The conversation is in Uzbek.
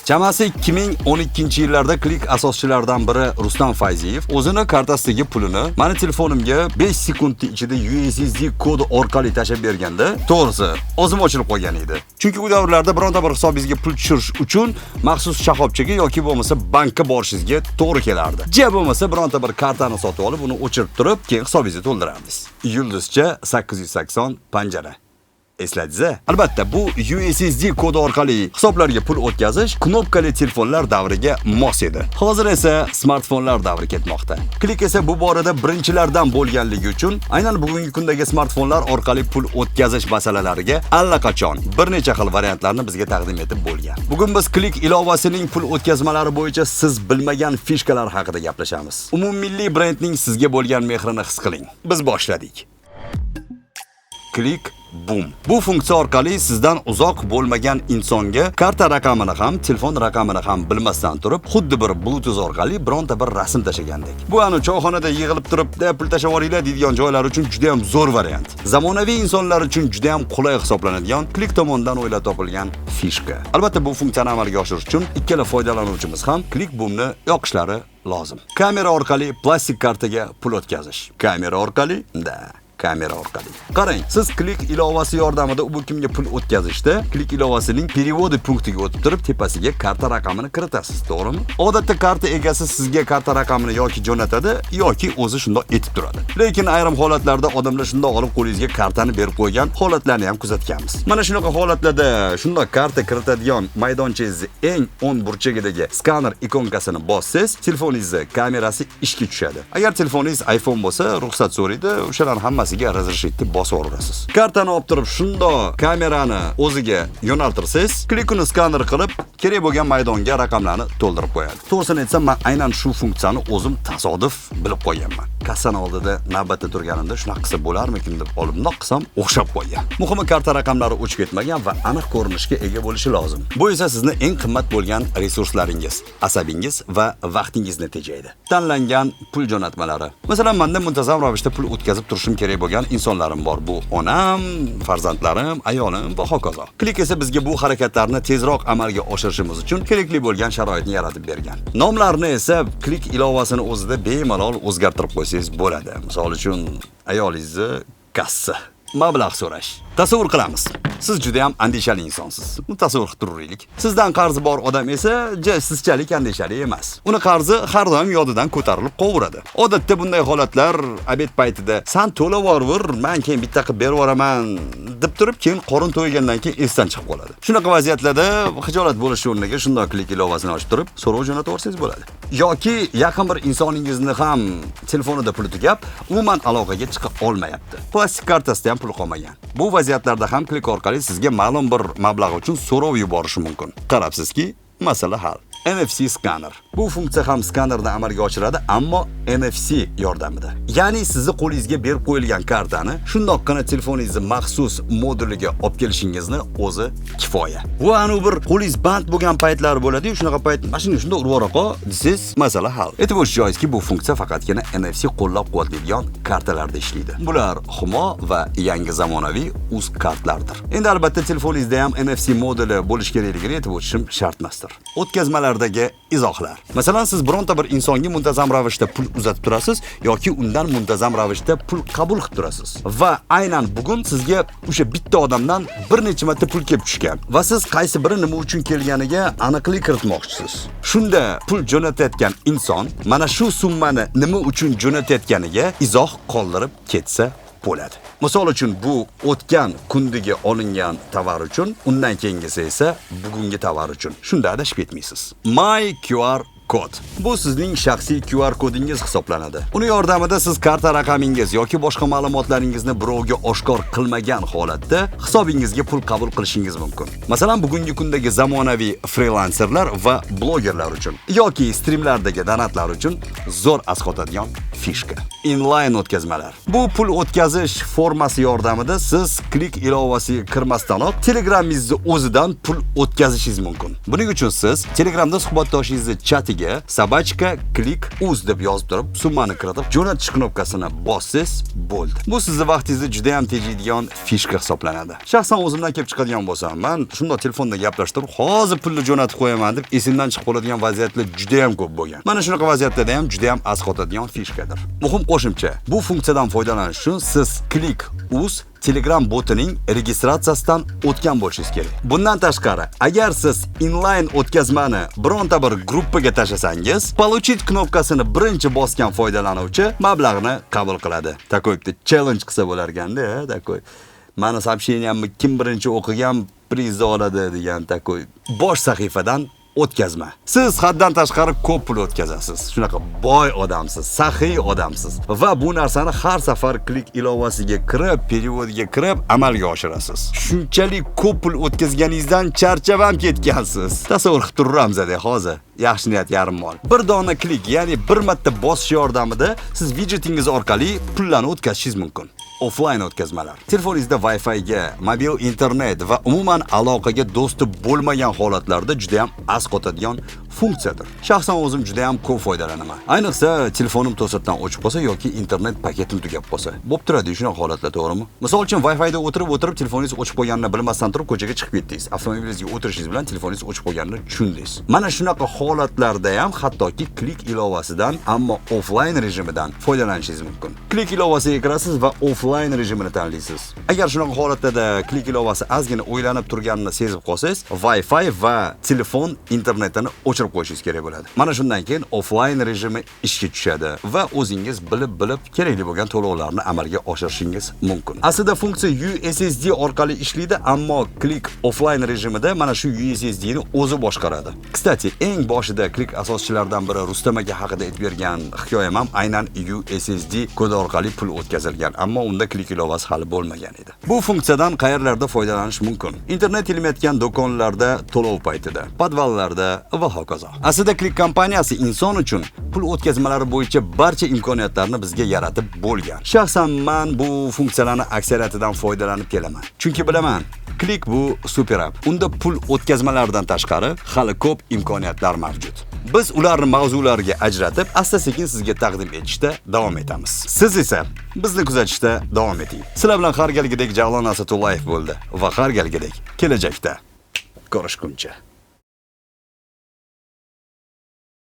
Chamasi 2012-yillarda Click asoschilaridan biri Rustam Fayziyev o'zini kartasidagi pulini meni telefonimga 5 sekund ichida USSD kodi orqali tashab berganda, to'g'risi, o'zim ochilib qolgan edi. Chunki u davrlarda bironta bir hisobingizga pul tushirish uchun maxsus shoxobchaga yoki bo'lmasa bankka borishingizga to'g'ri kelardi. Ja bo'lmasa bironta bir kartani sotib olib, uni o'chirib turib, keyin hisobingizni to'ldirardingiz. Yulduzcha 880 panjara. Esladingiz-a? Albatta, bu USSD kodi orqali hisoblarga pul o'tkazish knopkali telefonlar davriga mos edi. Hozir esa smartfonlar davri ketmoqda. Click esa bu borada birinchilardan bo'lganligi uchun aynan bugungi kundagi smartfonlar orqali pul o'tkazish masalalariga allaqachon bir necha xil variantlarni bizga taqdim etib bo'lgan. Bugun biz Click ilovasining pul o'tkazmalari bo'yicha siz bilmagan fishkalar haqida gaplashamiz. Umummilliy brendning sizga bo'lgan mehrini his qiling. Biz boshladik. Click Boom. Bu funksiya orqali sizdan uzoq bo'lmagan insonga karta raqamini ham, telefon raqamini ham bilmasdan turib, xuddi bir Bluetooth orqali bironta bir rasm tashagandek. Bu anu choyxonada yig'ilib turibdi, pul tashab olinglar deydigan joylar uchun juda ham zo'r variant. Zamonaviy insonlar uchun juda ham qulay hisoblanadigan Click tomonidan o'ylab topilgan fishka. Albatta, bu funksiyani amalga oshirish uchun ikkala foydalanuvchimiz ham Click Boomni yoqishlari lozim. Kamera orqali plastik kartaga pul o'tkazish. Kamera orqali? Kamera orqali. Qarang, siz Click ilovasi yordamida u kimga pul o'tkazishda Click ilovasining perevodi punktiga o'tib turib, tepasiga karta raqamini kiritasiz, to'g'rimi? Odatda karta egasi sizga karta raqamini yoki jo'natadi yoki o'zi shundoq etib turadi. Lekin ayrim holatlarda odamlar shundoq olib qo'lingizga kartani berib qo'ygan holatlarni ham kuzatganmiz. Mana shunaqa holatlarda shundoq karta kiritadigan maydonchangizni eng o'ng burchagidagi skaner ikonkasini bossangiz, telefoningiz kamerasi ishga tushadi. Agar telefoningiz iPhone bo'lsa, ruxsat so'raydi, o'shalarni hammasi razрешитni bosib o'rasiz. Kartani olib turib shundoq kamerani o'ziga yo'naltirsangiz, Click'ni skaner qilib, kerak bo'lgan maydonga raqamlarni to'ldirib qo'yadi. To'g'risini aytsam, men aynan shu funksiyani o'zim tasodif bilib qo'yganman. Kassani oldida navbatda turganimda shunaqa qilsa bo'larmikin deb olib noq qilsam, o'xshab qo'ygan. Muhimi karta raqamlari o'chib ketmagan va aniq ko'rinishga ega bo'lishi lozim. Bu esa sizni eng qimmat bo'lgan resurslaringiz, asabingiz va vaqtingizni tejaydi. Tanlangan pul jo'natmalari. Masalan, menda muntazam ravishda pul o'tkazib turishim kerak bo'lgan insonlarim bor. Bu onam, farzandlarim, ayolim va hokazo. Click esa bizga bu harakatlarni tezroq amalga oshirishimiz uchun kerakli bo'lgan sharoitni yaratib bergan. Nomlarni esa Click ilovasini o'zida bemalol o'zgartirib qo'ysangiz bo'ladi. Misol uchun ayolingizni kassa, mablag' so'rash. Tasavvur qilamiz. Siz juda ham andishali insonsiz. Tasavvur qilib turaylik. Sizdan qarzi bor odam esa sizchalik andishali emas. Uni qarzi har doim yodidan ko'tarilib qo'yaveradi. Odatda bunday holatlar obed paytida "Sen to'lab yuborver, men keyin bitta qilib berib yuboraman" deb turib, keyin qorin to'ygandan keyin esdan chiqib qoladi. Shunaqa vaziyatlarda xijolat bo'lish o'rniga shunday Click ilovasini ochib turib, so'rov jo'nataversangiz bo'ladi. Yoki yaqin bir insoningizni ham telefonida puli tugab, umuman aloqaga chiqa olmayapti. Plastik kartasida ham pul qolmagan. Bu vaziyatlarda ham Click orqali sizga ma'lum bir mablag' uchun so'rov yuborishi mumkin. Qarabsizki, masala hal. NFC skaner. Bu funksiya ham skanerni amalga oshiradi, ammo NFC yordamida. Ya'ni sizni qo'lingizga berib qo'yilgan kartani shundoqqina telefoningizni maxsus moduliga olib kelishingizni o'zi kifoya. Bu anu bir qo'lingiz band bo'lgan paytlar bo'ladi-yu, shunaqa payt mashina shundoq urib desiz, masala hal. E'tibor berish joizki, bu funksiya faqatgina NFC qo'llab-quvvatlaydigan kartalarda ishlaydi. Bular Humo va yangi zamonaviy uz kartlardir. Endi albatta telefoningizda ham NFC moduli bo'lish kerakligini e'tibor berishim shart emasdir. O'tkazmalar izohlar. Masalan, siz bironta bir insonga muntazam ravishda pul uzatib turasiz yoki undan muntazam ravishda pul qabul qilib turasiz. Va aynan bugun sizga o'sha bitta odamdan bir necha marta pul kelib tushgan va siz qaysi biri nima uchun kelganiga aniqlik kiritmoqchisiz. Shunda pul jo'natayotgan inson mana shu summani nima uchun jo'natayotganiga izoh qoldirib ketsa bo'ladi. Misol uchun bu o'tgan kundagi olingan tovar uchun, undan keyingisi esa bugungi tovar uchun. Shunda adashib ketmaysiz. My QR kod. Bu sizning shaxsiy QR kodingiz hisoblanadi. Uni yordamida siz karta raqamingiz yoki boshqa ma'lumotlaringizni birovga oshkor qilmagan holatda hisobingizga pul qabul qilishingiz mumkin. Masalan, bugungi kundagi zamonaviy freelancerlar va blogerlar uchun yoki streamlardagi donatlar uchun zo'r asqotadigan fishka. Inline o'tkazmalar. Bu pul o'tkazish formasi yordamida siz Click ilovasiga kirmasdanoq Telegram'ingizni o'zidan pul o'tkazishingiz mumkin. Buning uchun siz Telegramda suhbatdoshingizni chatiga ustiga sabachka click uz deb yozib turib, summani kiritib, jo'natish knopkasini bossiz, bo'ldi. Bu sizning vaqtingizni juda ham tejaydigan fishka hisoblanadi. Shaxsan o'zimdan kelib chiqadigan bo'lsam, men shunday telefonda gaplashtirib, hozir pulni jo'natib qo'yaman deb esimdan chiqib qoladigan vaziyatlar juda ham ko'p bo'lgan. Mana shunaqa vaziyatlarda ham juda ham asqotadigan fishkadir. Muhim qo'shimcha, bu funksiyadan foydalanish uchun siz click uz Telegram botining registratsiyasidan o'tgan bo'lishingiz kerak. Bundan tashqari, agar siz inline o'tkazmani bironta bir gruppaga tashlasangiz, получить knopkasini birinchi bosgan foydalanuvchi mablag'ni qabul qiladi. Takoy challenge qilsa bo'lar ekanda, takoy. Mana soобщениямni kim birinchi o'qigan priz oladi degan takoy. Bosh sahifadan o'tkazma. Siz haddan tashqari ko'p pul o'tkazasiz. Shunaqa boy odamsiz, saxiy odamsiz va bu narsani har safar klik ilovasiga kirib, periodiga kirib amalga oshirasiz. Shunchalik ko'p pul o'tkazganingizdan charchab ham ketgansiz. Tasavvur qilib turramizda hozir. Yaxshi niyat yarim mol. Bir dona klik, ya'ni bir marta bosish yordamida siz widgetingiz orqali pullarni o'tkazishingiz mumkin. Offline o'tkazmalar. Telefoningizda Wi-Fi ga, mobil internet va umuman aloqaga do'sti bo'lmagan holatlarda juda ham asqotadigan funksiyadir. Shaxsan o'zim juda ham ko'p foydalanaman. Ayniqsa telefonim to'satdan o'chib qolsa yoki internet paketim tugab qolsa. Bo'p turadi shunaqa holatlar, to'g'rimi? Misol uchun Wi-Fi da o'tirib telefoningiz o'chib qolganini bilmasdan turib ko'chaga chiqib ketdingiz. Avtomobilingizga o'tirishingiz bilan telefoningiz o'chib qolganini tushundingiz. Mana shunaqa holatlarda ham hattoki klik ilovasidan, ammo offline rejimidan foydalanishingiz mumkin. Klik ilovasiga kirasiz va offline rejimini tanlaysiz. Agar shunaqa holatlarda klik ilovasi ozgina o'ylanib turganini sezib qolsangiz, Wi-Fi va telefon internetini o'chirib qo'yishingiz kerak bo'ladi. Mana shundan keyin offline rejimi ishga tushadi va o'zingiz bilib kerakli bo'lgan to'lovlarni amalga oshirishingiz mumkin. Aslida funksiya USSD orqali ishlaydi, ammo klik offline rejimida mana shu USSD ni o'zi boshqaradi. Kstati, eng boshida klik asoschilaridan biri Rustam aka haqida aytib bergan hikoyam ham aynan USSD kodi orqali pul o'tkazilgan, ammo unda klik ilovasi hali bo'lmagan edi. Bu funksiyadan qayerlarda foydalanish mumkin? Internet ilmayotgan do'konlarda, to'lov paytida, podvallarda va hokazo. Aslida klik kompaniyasi inson uchun pul o'tkazmalari bo'yicha barcha imkoniyatlarni bizga yaratib bo'lgan. Shaxsan men bu funksiyalarning aksariyatidan foydalanib kelaman. Chunki bilaman, klik bu super app. Unda pul o'tkazmalaridan tashqari hali ko'p imkoniyatlar mavjud. Biz ularni mavzularga ajratib, asta-sekin sizga taqdim etishda davom etamiz. Siz esa bizni kuzatishda davom eting. Sizlar bilan har galgidek Javlon Asatullayev bo'ldi va har galgidek kelajakda ko'rishguncha.